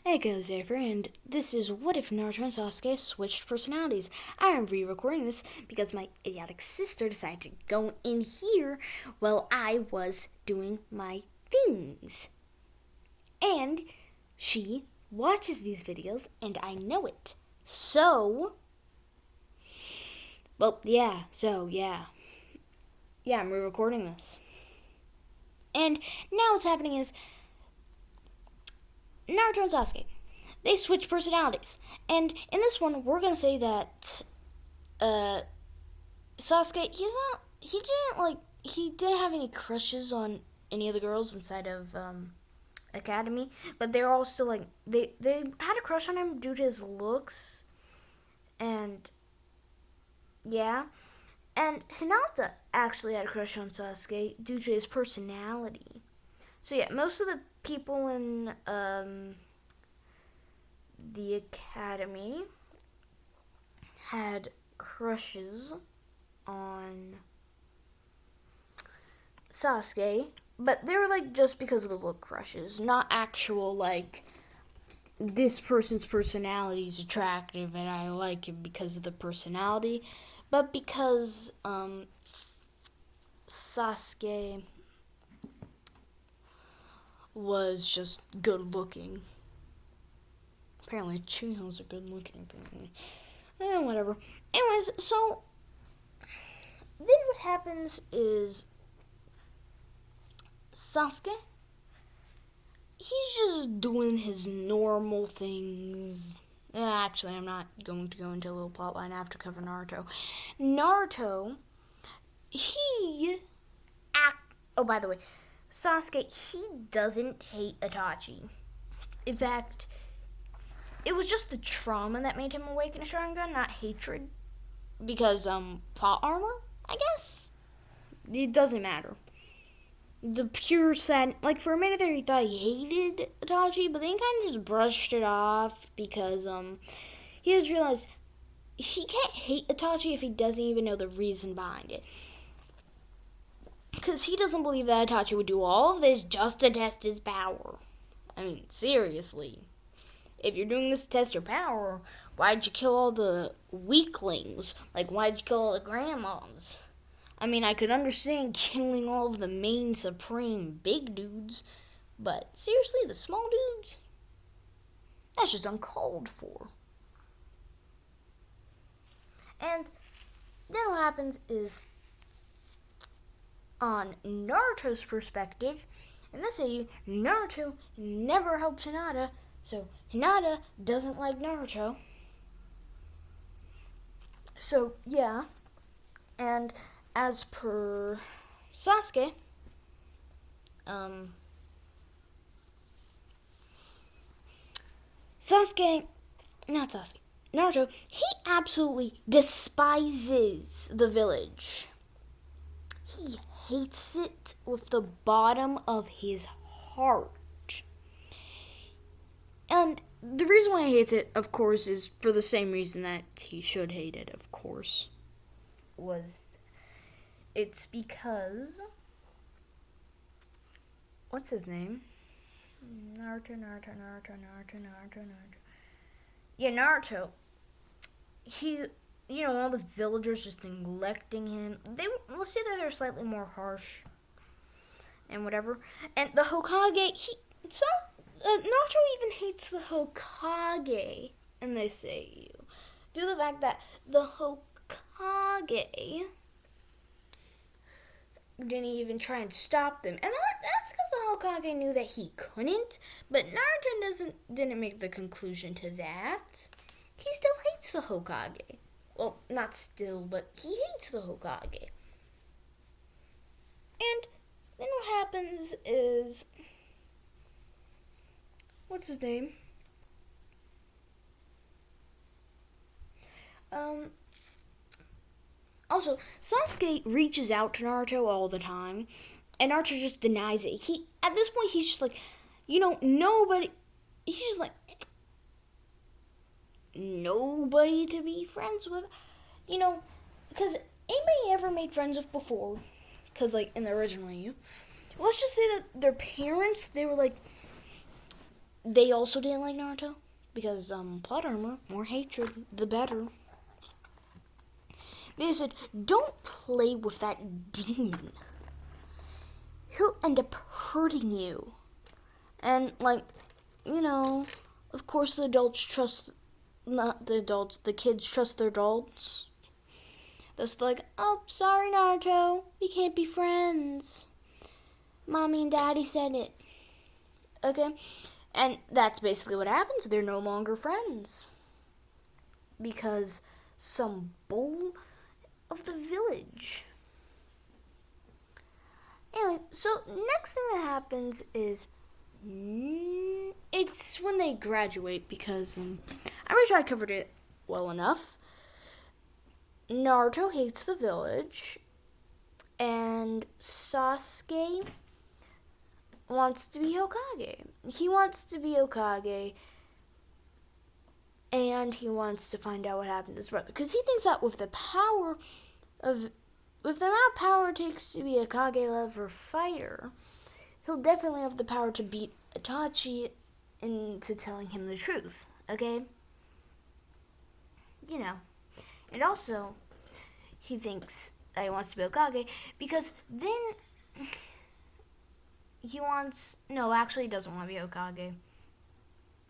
Hey guys, Ever, and this is What If Naruto and Sasuke Switched Personalities. I am re-recording this because my idiotic sister decided to go in here while I was doing my things. And she watches these videos, and I know it. Yeah, I'm re-recording this. And now what's happening is Naruto and Sasuke, they switch personalities. And in this one, we're going to say that Sasuke, he didn't have any crushes on any of the girls inside of Academy, but they're all still like, they had a crush on him due to his looks, and yeah. And Hinata actually had a crush on Sasuke due to his personality. So yeah, most of the people in the academy had crushes on Sasuke, but they were like just because of the look crushes, not actual like this person's personality is attractive and I like him because of the personality, but because Sasuke was just good looking. Apparently, Chihos are good looking, apparently. Whatever. Anyways, so then what happens is Sasuke, he's just doing his normal things. Actually, I'm not going to go into a little plotline. I have to cover Naruto. Oh, by the way, Sasuke, he doesn't hate Itachi. In fact, it was just the trauma that made him awaken a Sharingan, not hatred. Because, plot armor, I guess? It doesn't matter. The pure sad, like, for a minute there he thought he hated Itachi, but then he kind of just brushed it off because, he just realized he can't hate Itachi if he doesn't even know the reason behind it. Because he doesn't believe that Itachi would do all of this just to test his power. I mean, seriously. If you're doing this to test your power, why'd you kill all the weaklings? Like, why'd you kill all the grandmas? I mean, I could understand killing all of the main supreme big dudes, but seriously, the small dudes? That's just uncalled for. And then what happens is, on Naruto's perspective, in this AU, Naruto never helped Hinata, so Hinata doesn't like Naruto. So, yeah. And as per Sasuke, Naruto, he absolutely despises the village. He hates it with the bottom of his heart. And the reason why he hates it, of course, is for the same reason that he should hate it, of course. It's because, what's his name? Naruto. Yeah, Naruto. All the villagers just neglecting him. Let's say that they're slightly more harsh and whatever. And the Hokage, Naruto even hates the Hokage in this AU. Due to the fact that the Hokage didn't even try and stop them. And that's because the Hokage knew that he couldn't. But Naruto didn't make the conclusion to that. He still hates the Hokage. Well, not still, but he hates the Hokage. And then what happens is, what's his name? Also, Sasuke reaches out to Naruto all the time, and Naruto just denies it. At this point, he's just like, nobody to be friends with, because anybody ever made friends with before, because, like, in the original EU, let's just say that their parents, they were like, they also didn't like Naruto because plot armor, more hatred, the better. They said, don't play with that demon. He'll end up hurting you. And, like, you know, of course the adults trust, not the adults, the kids trust their adults. That's like, oh, sorry, Naruto, we can't be friends. Mommy and Daddy said it. Okay? And that's basically what happens. They're no longer friends. Because some bull of the village. Anyway, so next thing that happens is it's when they graduate because I wish I covered it well enough. Naruto hates the village and Sasuke wants to be Hokage. He wants to be Hokage and he wants to find out what happened to his brother because he thinks that with the amount of power it takes to be a Kage level fighter, he'll definitely have the power to beat Itachi into telling him the truth, okay? You know. And also, he thinks that he wants to be Hokage because then he doesn't want to be Hokage.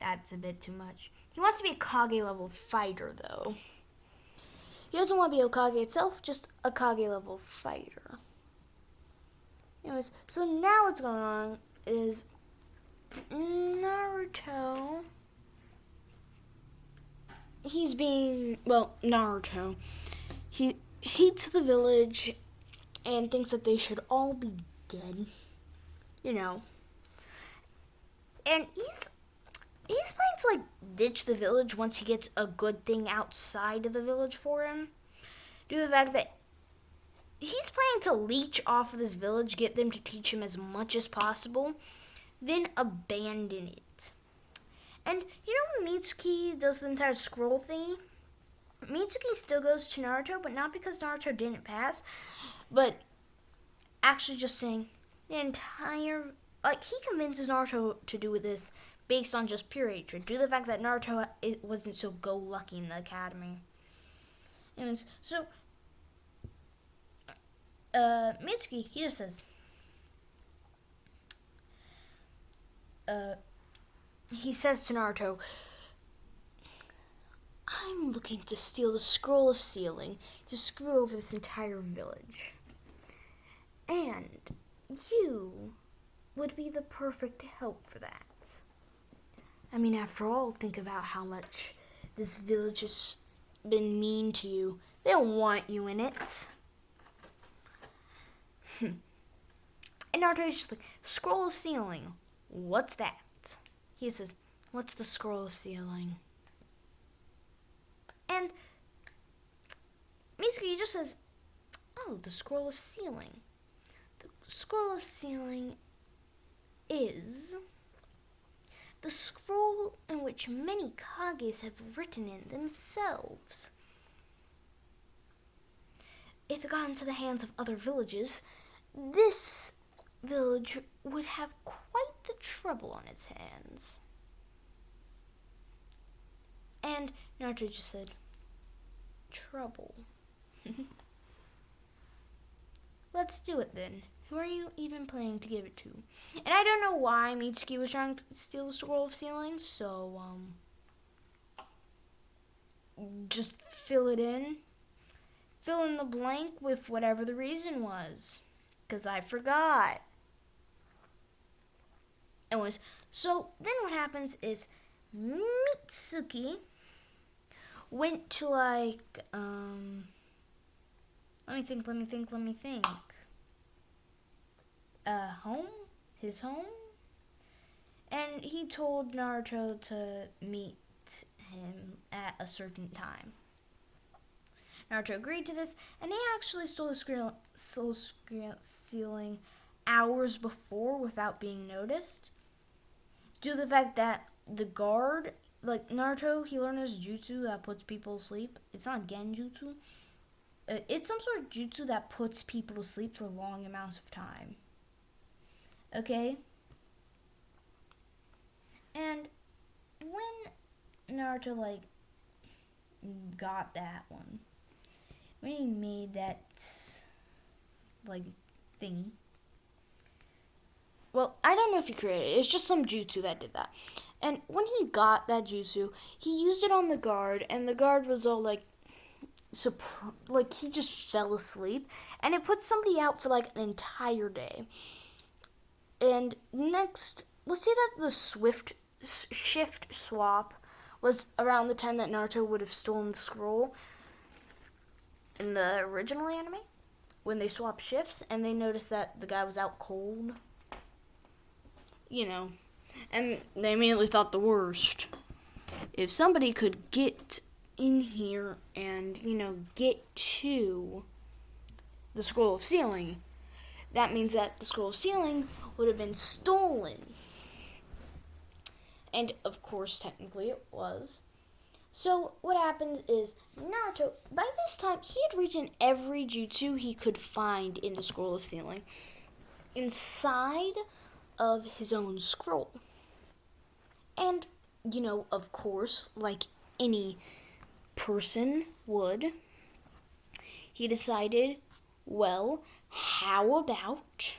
That's a bit too much. He wants to be a Kage level fighter, though. He doesn't want to be Hokage itself, just a Kage level fighter. Anyways, so now what's going on is Naruto. Naruto. He hates the village and thinks that they should all be dead. You know. And he's planning to, ditch the village once he gets a good thing outside of the village for him. Due to the fact that he's planning to leech off of this village, get them to teach him as much as possible, then abandon it. And, when Mitsuki does the entire scroll thing, Mitsuki still goes to Naruto, but not because Naruto didn't pass, but actually just saying the entire... he convinces Naruto to do this based on just pure hatred, due to the fact that Naruto wasn't so go-lucky in the academy. Anyways, so, Mitsuki, he just says, he says to Naruto, I'm looking to steal the scroll of sealing to screw over this entire village. And you would be the perfect help for that. I mean, after all, think about how much this village has been mean to you. They don't want you in it. And Naruto's just like, scroll of sealing. What's that? He says, what's the scroll of sealing? And Mitsuki just says, oh, the scroll of sealing. The scroll of sealing is the scroll in which many Kages have written in themselves. If it got into the hands of other villages, this village would have quite the trouble on its hands. And Naruto just said, trouble. Let's do it then. Who are you even planning to give it to? And I don't know why Mitsuki was trying to steal the scroll of sealing, so, just fill it in. Fill in the blank with whatever the reason was. Because I forgot. Anyways, so then what happens is Mitsuki went to, let me think. His home, and he told Naruto to meet him at a certain time. Naruto agreed to this, and he actually stole the soul sealing hours before without being noticed. Due to the fact that the guard, Naruto, he learned this jutsu that puts people to sleep. It's not genjutsu. It's some sort of jutsu that puts people to sleep for long amounts of time. Okay? And when Naruto, like, got that one, when he made that, like, thingy, well, I don't know if he created it. It's just some jutsu that did that. And when he got that jutsu, he used it on the guard, and the guard was all, like, he just fell asleep, and it put somebody out for, like, an entire day. And next, let's say that the shift swap was around the time that Naruto would have stolen the scroll in the original anime, when they swapped shifts, and they noticed that the guy was out cold. And they immediately thought the worst. If somebody could get in here and, get to the scroll of sealing, that means that the scroll of sealing would have been stolen. And, of course, technically it was. So, what happens is, Naruto, by this time, he had written every jutsu he could find in the scroll of sealing inside of his own scroll. And, of course, like any person would, he decided, well, how about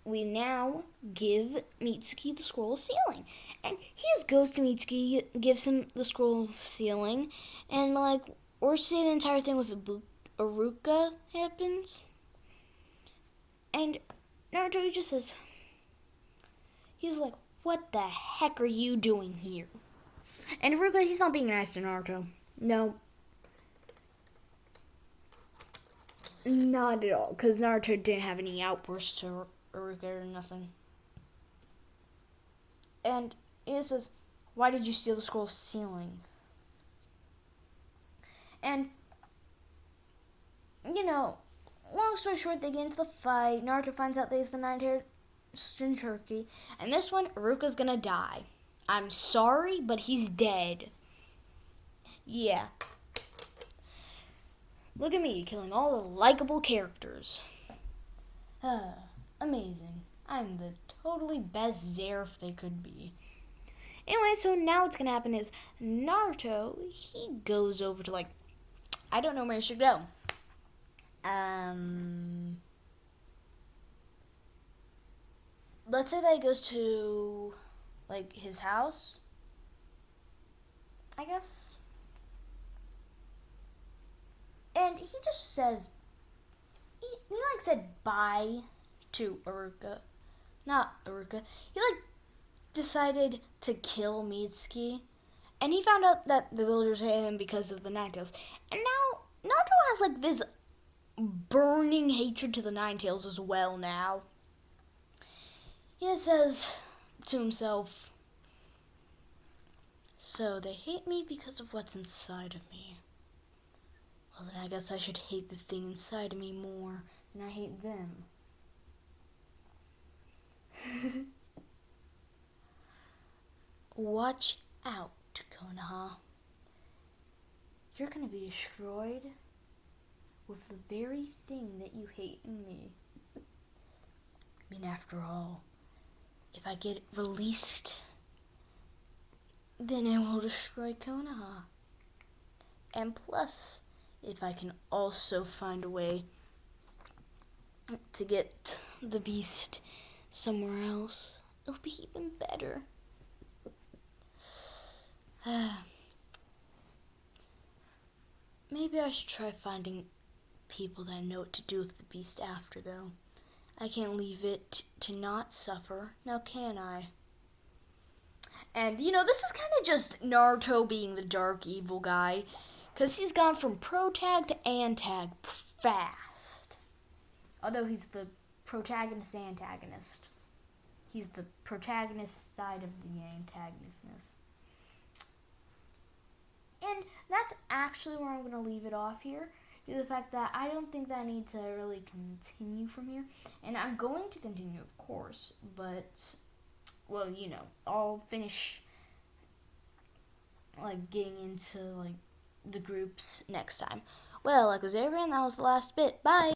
we now give Mitsuki the scroll of sealing? And he just goes to Mitsuki, gives him the scroll of sealing, and, or say the entire thing with Iruka happens. And Naruto just says, he's like, what the heck are you doing here? And Iruka, he's not being nice to Naruto. No. Not at all, because Naruto didn't have any outbursts to Iruka or nothing. And he says, why did you steal the scroll of sealing? And, long story short, they get into the fight. Naruto finds out that he's the nine-tailed Shinchurki. And this one, Iruka's gonna die. I'm sorry, but he's dead. Yeah. Look at me, killing all the likable characters. Amazing. I'm the totally best Zeref they could be. Anyway, so now what's gonna happen is Naruto, he goes over to, I don't know where he should go. Let's say that he goes to, his house, I guess. And he just says, he said bye to Iruka. Not Iruka. He, decided to kill Mitsuki. And he found out that the villagers hate him because of the Ninetales. And now, Naruto has, this burning hatred to the Ninetales as well now. He says to himself, so they hate me because of what's inside of me. Well, then I guess I should hate the thing inside of me more than I hate them. Watch out, Konoha. You're gonna be destroyed with the very thing that you hate in me. I mean, after all, if I get released, then it will destroy Konoha. And plus, if I can also find a way to get the beast somewhere else, it'll be even better. Maybe I should try finding people that know what to do with the beast after, though. I can't leave it to not suffer, now can I? And, this is kind of just Naruto being the dark evil guy, because he's gone from pro-tag to antag fast. Although he's the protagonist-antagonist. He's the protagonist side of the antagonistness. And that's actually where I'm going to leave it off here, due to the fact that I don't think that I need to really continue from here. And I'm going to continue, of course, but, well, I'll finish, getting into, the groups next time. Well, like I was everyone, that was the last bit. Bye!